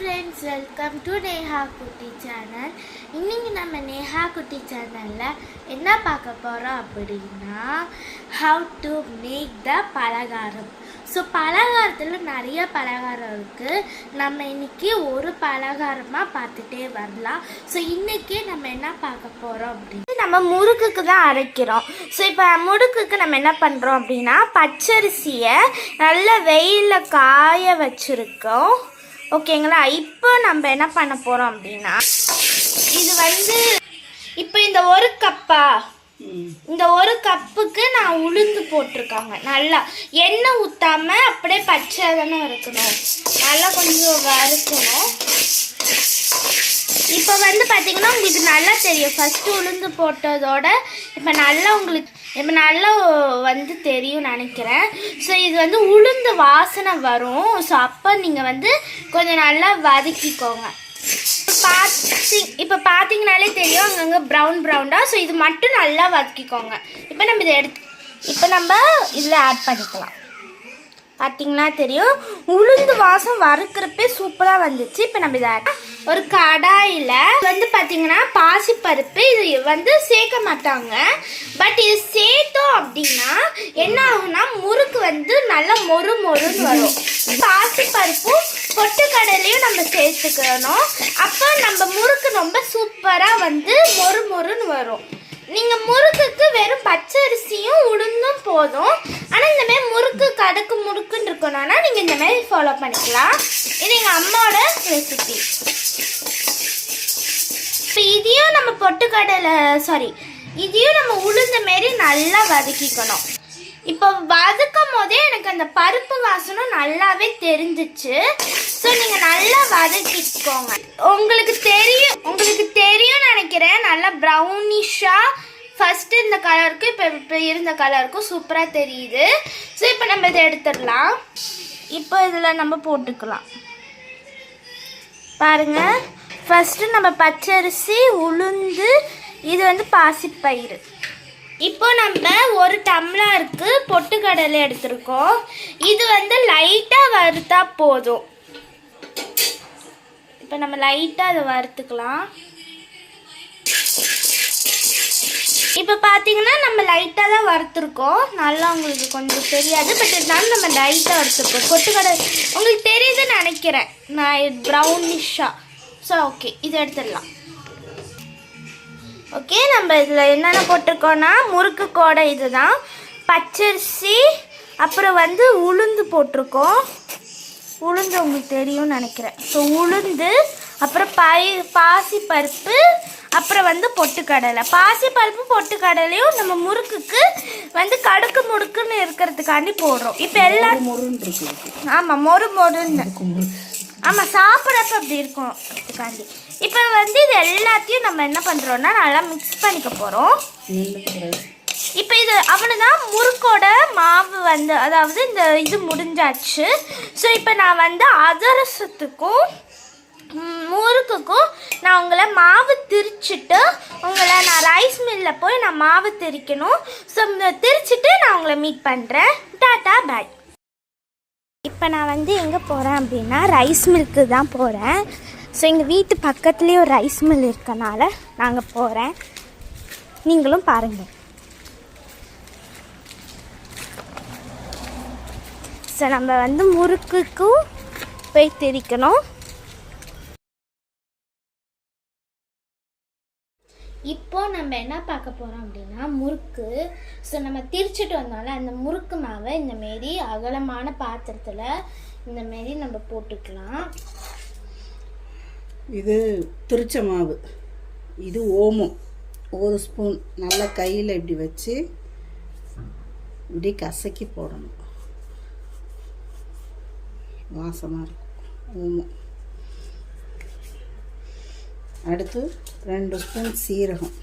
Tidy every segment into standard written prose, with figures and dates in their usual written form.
friends, welcome to Neha Kutti channel. இன்னைக்கு நம்ம நேஹா குட்டி சேனல்ல என்ன பார்க்க போறோம் அப்படின்னா how to make the பலகாரம். ஸோ பலகாரத்தில் நிறைய பலகாரம் இருக்குது. நம்ம இன்னைக்கு ஒரு பலகாரமாக பார்த்துட்டே வரலாம். ஸோ இன்றைக்கி நம்ம என்ன பார்க்க போகிறோம் அப்படின்னா நம்ம முறுக்குக்கு தான் அரைக்கிறோம். ஸோ இப்போ முறுக்குக்கு நம்ம என்ன பண்ணுறோம் அப்படின்னா பச்சரிசியை நல்ல வெயிலில் காய வச்சுருக்கோம். ஓகேங்களா? இப்போ நம்ம என்ன பண்ண போகிறோம் அப்படின்னா இது இப்போ இந்த ஒரு கப்புக்கு நான் உளுந்து போட்டிருக்காங்க. நல்லா எண்ணெய் ஊற்றாம அப்படியே பச்சை தானே இருக்கணும், நல்லா கொஞ்சம் வறுக்கணும். இப்போ பார்த்தீங்கன்னா உங்களுக்கு நல்லா தெரியும். ஃபஸ்ட்டு உளுந்து போட்டதோட இப்போ நல்லா தெரியும் நினைக்கிறேன். ஸோ இது உளுந்து வாசனை வரும். ஸோ அப்போ நீங்கள் கொஞ்சம் நல்லா வதக்கிக்கோங்க. இப்போ பார்த்தீங்கனாலே தெரியும் அங்கங்கே ப்ரௌனாக. ஸோ இது மட்டும் நல்லா வதக்கிக்கோங்க. இப்போ நம்ம இதில் ஆட் பண்ணிக்கலாம். பார்த்தீங்கன்னா தெரியும் உளுந்து வாசம் வறுக்கிறப்பே சூப்பராக வந்துச்சு. இப்போ நம்ம இதை ஒரு கடாயில் பார்த்தீங்கன்னா பாசிப்பருப்பு இது சேர்க்க மாட்டாங்க. பட் இது சேர்த்தோம் அப்படின்னா என்ன ஆகும்னா முறுக்கு நல்லா மொறுன்னு வரும். பாசிப்பருப்பும் பொட்டுக்கடலையும் நம்ம சேர்த்துக்கணும். அப்போ நம்ம முறுக்கு ரொம்ப சூப்பராக மொறுன்னு வரும். நீங்கள் முறுக்குக்கு வெறும் பச்சரிசியும் உளுந்தும் போதும். ஆனால் இந்தமாதிரி முறுக்கு கடுக்கு முறுக்குன்னு இருக்கணும்னா நீங்கள் இந்தமாதிரி ஃபாலோ பண்ணிக்கலாம். இது எங்கள் அம்மாவோட ரெசிபி. இப்போ இதையும் நம்ம உளுந்த மாரி நல்லா வதக்கிக்கணும். இப்போ வதக்கும் போதே எனக்கு அந்த பருப்பு வாசனம் நல்லாவே தெரிஞ்சிச்சு. ஸோ நீங்கள் நல்லா வதக்கிக்கோங்க. உங்களுக்கு தெரியும் நினைக்கிறேன். நல்லா ப்ரௌனிஷாக ஃபஸ்ட்டு இந்த கலருக்கு இப்போ இருந்த கலருக்கும் சூப்பராக தெரியுது. ஸோ இப்போ நம்ம இதை எடுத்துடலாம். இப்போ இதில் நம்ம போட்டுக்கலாம். பாருங்கள், ஃபஸ்ட்டு நம்ம பச்சரிசி உளுந்து இது பாசிப்பயிறு. இப்போ நம்ம ஒரு டம்ளருக்கு பொட்டுக்கடலை எடுத்துருக்கோம். இது லைட்டாக வறுத்தா போதும். இப்போ நம்ம லைட்டாக அதை வறுத்துக்கலாம். இப்போ பார்த்தீங்கன்னா நம்ம லைட்டாக தான் வறுத்துருக்கோம். நல்லா உங்களுக்கு கொஞ்சம் தெரியாது, பட் இருந்தாலும் நம்ம லைட்டாக வறுத்துருக்கோம். பொட்டுக்கடலை உங்களுக்கு தெரியுதுன்னு நினைக்கிறேன். நான் ப்ரௌனிஷாக. ஸோ ஓகே, இதை எடுத்துடலாம். ஓகே, நம்ம இதில் என்னென்ன போட்டிருக்கோன்னா முறுக்கு கோடை இதுதான், பச்சரிசி, அப்புறம் உளுந்து போட்டிருக்கோம். உளுந்து உங்களுக்கு தெரியும்னு நினைக்கிறேன். ஸோ உளுந்து, அப்புறம் பாசிப்பருப்பு, அப்புறம் பொட்டுக்கடலை. பாசிப்பருப்பு பொட்டுக்கடலையும் நம்ம முறுக்குக்கு கடுக்கு முடுக்குன்னு இருக்கிறதுக்காண்டி போடுறோம். இப்போ எல்லாம் ஆமாம் மொறுன்னு ஆமாம் சாப்பிட்றப்ப அப்படி இருக்கும் அதுக்காண்டி. இப்போ இது எல்லாத்தையும் நம்ம என்ன பண்ணுறோன்னா நல்லா மிக்ஸ் பண்ணிக்க போகிறோம். இப்போ இது அவ்வளோதான், முறுக்கோட மாவு அதாவது இந்த இது முடிஞ்சாச்சு. ஸோ இப்போ நான் அதிரசத்துக்கும் முறுக்குக்கும் நான் உங்களை மாவு திரிச்சிட்டு நான் ரைஸ் மில்லில் போய் நான் மாவு திரிக்கணும். ஸோ திரிச்சிட்டு நான் உங்களை மீட் பண்ணுறேன். டாட்டா பாய். இப்போ நான் எங்கே போகிறேன் அப்படின்னா ரைஸ் மில்க்கு தான் போகிறேன். ஸோ எங்கள் வீட்டு பக்கத்துலேயே ஒரு ரைஸ் மில் இருக்கனால நாங்கள் போகிறேன். நீங்களும் பாருங்கள். ஸோ நம்ம முறுக்குக்கும் போய் திரிக்கணும். இப்போ நம்ம என்ன பார்க்க போகிறோம் அப்படின்னா முறுக்கு. ஸோ நம்ம திரிச்சிட்டு வந்தாலும் அந்த முறுக்கு மாவை இந்தமாரி அகலமான பாத்திரத்தில் இந்தமாரி நம்ம போட்டுக்கலாம். இது திரிச்ச மாவு, இது ஓமம் ஒரு ஸ்பூன் நல்லா கையில் இப்படி வச்சு இப்படி கசக்கி போடணும். வாசமாக இருக்கும் ஓமம். அடுத்து 2 ஸ்பூன் சீரகம்,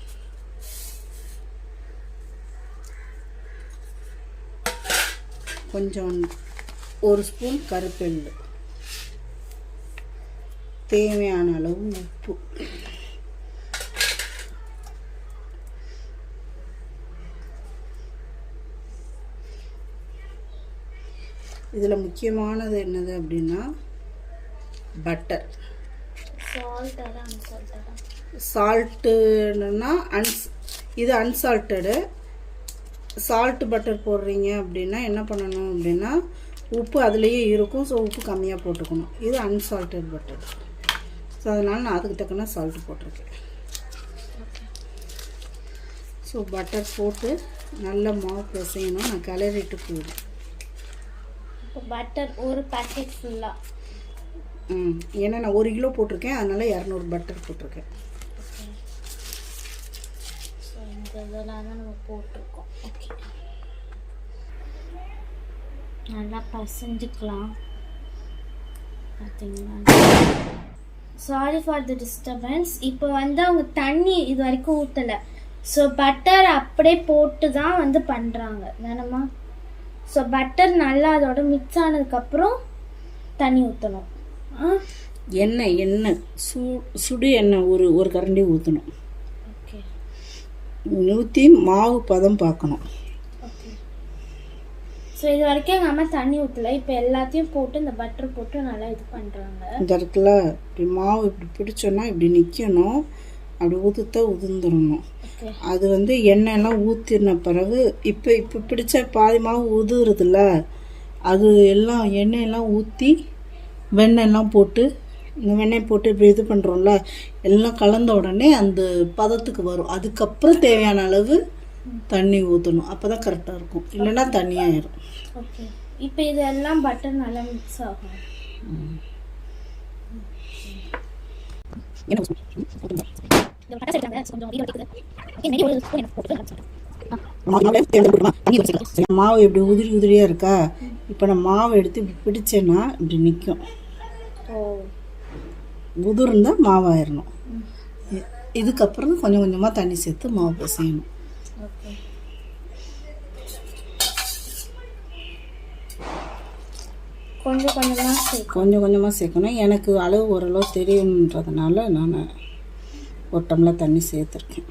கொஞ்சம் 1 ஸ்பூன் கருப்பெள்ளு, தேவையான அளவு உப்பு, இதில் முக்கியமானது என்னது அப்படின்னா பட்டர். சால்ட் சால்ட்டுன்னா இது அன்சால்ட்டடு. சால்ட் பட்டர் போடுறீங்க அப்படின்னா என்ன பண்ணணும் அப்படின்னா உப்பு அதுலேயே இருக்கும். ஸோ உப்பு கம்மியாக போட்டுக்கணும். இது அன்சால்ட்டட் பட்டர். ஸோ அதனால் நான் அதுக்கு தக்கன சால்ட்டு போட்டிருக்கேன். ஸோ பட்டர் போட்டு நல்ல மாவு பிசையணும். நான் கிளறிட்டு போயிடும். பட்டர் ஒரு பேக்கெட் ஃபுல்லாக. ஏன்னா நான் 1 கிலோ போட்டிருக்கேன், அதனால் 200 பட்டர் போட்டிருக்கேன். ஸோ இந்த இதெல்லாம் தான் நம்ம போட்டிருக்கோம். ஓகே, நல்லா பசஞ்சுக்கலாம். பார்த்தீங்களா? Sorry for the disturbance. இப்போ வந்து அவங்க தண்ணி இது வரைக்கும் ஊற்றலை. ஸோ பட்டர் அப்படியே போட்டு தான் வந்து பண்ணுறாங்க தானம்மா? ஸோ பட்டர் நல்லா அதோட மிக்ஸ் ஆனதுக்கப்புறம் தண்ணி ஊற்றணும். எண்ணெய் சுடு எண்ணெய் ஒரு கரண்டி ஊற்றணும். ஓகே, ஊற்றி மாவு பதம் பார்க்கணும். ஓகே. ஸோ இது வரைக்கும் எங்கள் அம்மா தண்ணி ஊற்றலை. இப்போ எல்லாத்தையும் போட்டு இந்த பட்டர் போட்டு நல்லா இது பண்ணுறாங்க. இந்த இடத்துல இப்படி மாவு இப்படி பிடிச்சோன்னா இப்படி நிற்கணும். அப்படி உதிர்ந்துடணும். அது வந்து எண்ணெயெல்லாம் ஊற்றின பிறகு இப்போ பிடிச்ச பாதி மாவு உதுறதுல அது எல்லாம் எண்ணெயெல்லாம் ஊற்றி வெண்ணெய்லாம் போட்டு இந்த வெண்ணெய் போட்டு இப்படி இது பண்ணுறோம்ல, எல்லாம் கலந்த உடனே அந்த பதத்துக்கு வரும். அதுக்கப்புறம் தேவையான அளவு தண்ணி ஊற்றணும். அப்போ தான் கரெக்டாக இருக்கும். இல்லைன்னா தண்ணியாயிடும். ஓகே, இப்போ இதெல்லாம் பட்டர் நல்லா மிக்ஸ் ஆகும். மாவு எப்படி உதிரியா இருக்கா? இப்போ நான் மாவு எடுத்து இப்படி பிடிச்சேன்னா இப்படி நிற்கும். உதிர்ந்தா மாவாயிடணும். இதுக்கப்புறம் கொஞ்சம் கொஞ்சமாக தண்ணி சேர்த்து மாவு பிசையணும். கொஞ்சம் கொஞ்சமாக சேர்க்கணும். எனக்கு அளவு ஓரளவு தெரியுன்றதுனால நான் ஒரு டம்ளர் தண்ணி சேர்த்துருக்கேன்.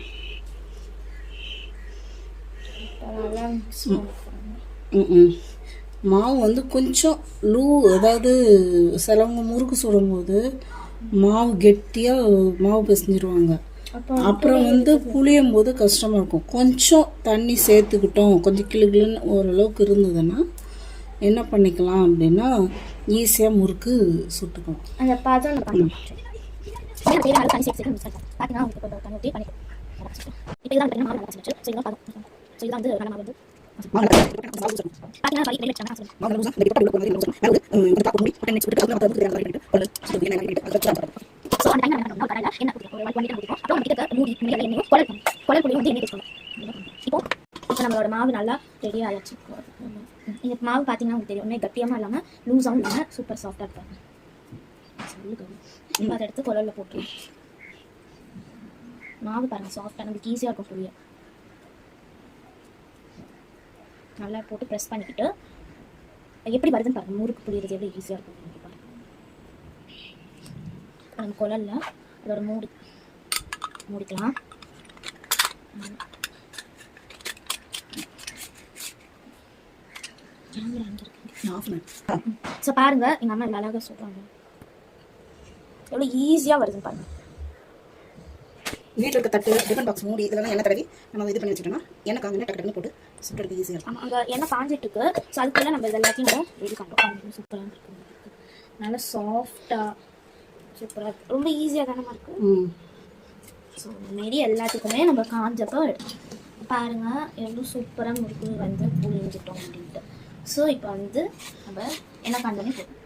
மாவு வந்து கொஞ்சம் அதாவது சிலவங்க முறுக்கு சுடும்போது மாவு கெட்டியாக மாவு பிசைஞ்சிருவாங்க. அப்புறம் வந்து புளியும் போது கஷ்டமாக இருக்கும். கொஞ்சம் தண்ணி சேர்த்துக்கிட்டோம், கொஞ்சம் கிளுகிளுன்னு ஓரளவுக்கு இருந்ததுன்னா என்ன பண்ணிக்கலாம் அப்படின்னா ஈஸியாக முறுக்கு சுட்டுக்கலாம். அந்த பதம் நம்மளோட மாவு நல்லா ரெடி ஆயிடுச்சு. இந்த மாவு பார்த்தீங்கன்னா உங்களுக்கு தெரியும், கட்டியமாக இல்லாமல் லூஸாகவும் இல்லாமல் சூப்பர் சாஃப்டாக இருப்பாங்க. அதை எடுத்து குழல்ல போட்டு மாவு பாருங்கள் சாஃப்டாக, நம்மளுக்கு ஈஸியாக இருக்கும். புளிய நல்லா போட்டு ப்ரெஸ் பண்ணிக்கிட்டு எப்படி வருதுன்னு பாருங்கள். முறுக்கு புளியறது எவ்வளோ ஈஸியாக இருக்கும். நம்ம குழல்ல அதோட மூடிக்கலாம். ஸோ பாருங்க, எங்கள் அம்மா இவ்வளோ அழகாக சொல்கிறாங்க, எவ்வளோ ஈஸியாக வருதுன்னு பாருங்க. வீட்டில் இருக்க தட்டு, டிஃபன் பாக்ஸ் மூடி இதெல்லாம் எண்ணெய் தடவி நம்ம இது பண்ணி வச்சுட்டோம்னா எண்ணெய் காஞ்சு டக்கு போட்டு சுட்டுறது ஈஸியாக இருக்கும். அங்கே எண்ணெய் காஞ்சிட்டு இருக்கு. ஸோ அதுக்குள்ள நம்ம இது எல்லாத்தையும் ரெடி பண்ணுறோம். சூப்பராக இருக்கு, நல்லா சாஃப்டாக சூப்பராக இருக்குது. ரொம்ப ஈஸியாக தானே இருக்குது. ஸோ மாரி எல்லாத்துக்குமே நம்ம காஞ்சப்போ பாருங்கள் எவ்வளோ சூப்பராக முறுக்கு வந்து புளிஞ்சிட்டோம் அப்படின்ட்டு. ஸோ இப்போ வந்து நம்ம என்ன காஞ்சோன்னே போட்டோம்.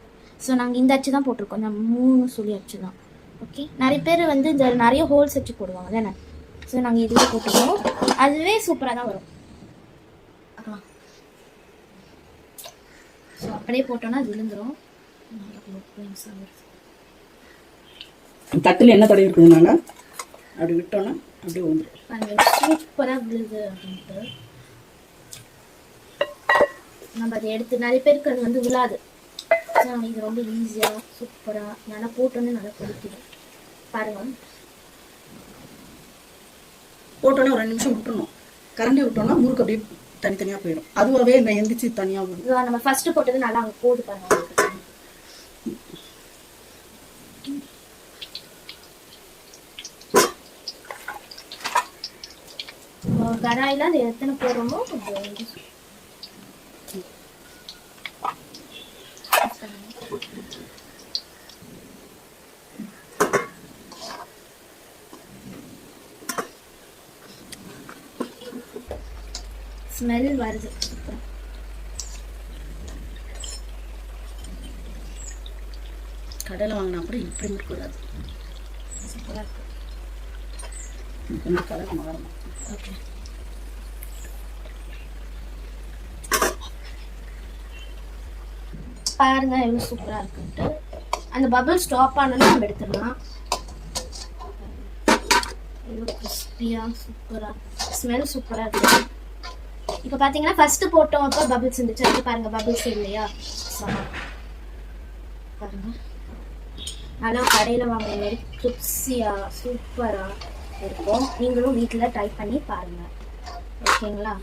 ஸோ நாங்கள் இந்த அச்சு தான் போட்டிருக்கோம், இந்த 3 சுழி அச்சு தான். ஓகே, நிறைய பேர் வந்து இந்த நிறைய ஹோல்ஸ் வச்சு போடுவாங்க தானே. ஸோ நாங்கள் இதுவே போட்டுருக்கோம், அதுவே சூப்பராக தான் வரும். ஸோ அப்படியே போட்டோன்னா அது விழுந்துடும். தட்டில் என்ன தடவி இருக்குதுனால அப்படி விட்டோன்னா அப்படியே வந்துடும். சூப்பராக விழுது அப்படின்ட்டு நம்ம அதை எடுத்து, நிறைய பேருக்கு அது வந்து விழாது. ஸோ இது ரொம்ப ஈஸியாக சூப்பராக நல்லா போட்டோன்னே நல்லா பிடிக்குது. பாருங்கள், போட்டோன்னே ஒரு 2 நிமிஷம் விட்டுணும். கரண்டி விட்டோம்னா முறுக்கு அப்படியே தனித்தனியாக போயிடும். அதுவாகவே இந்த எந்திரிச்சு தனியாக போடும். நம்ம ஃபர்ஸ்ட் போட்டது நல்லா அங்கே போது பாருங்க. கடாயில் அது எத்தனை போடுறோமோ ஸ்மெல் வருது. கடையில் வாங்கினா கூட இப்படி இருக்கக்கூடாது. சூப்பராக இருக்கு. கொஞ்சம் கலர் மாறணும். ஓகே, பாருங்க எவ்வளோ சூப்பராக இருக்குன்ட்டு. அந்த பபிள் ஸ்டாப் ஆனோன்னு நம்ம எடுத்துடலாம். எவ்வளோ கிறிஸ்பியாக சூப்பராக, ஸ்மெல் சூப்பராக இருக்குது. இப்போ பார்த்தீங்கன்னா ஃபஸ்ட்டு போட்டோம் அப்போ பபிள்ஸ் இருந்துச்சு. அது பாருங்கள் பபிள்ஸ் இல்லையா? பாருங்கள், ஆனால் கடையில் வாங்குற மாதிரி கிறிஸ்பியாக சூப்பராக இருக்கும். நீங்களும் வீட்டில் ட்ரை பண்ணி பாருங்கள். ஓகேங்களா?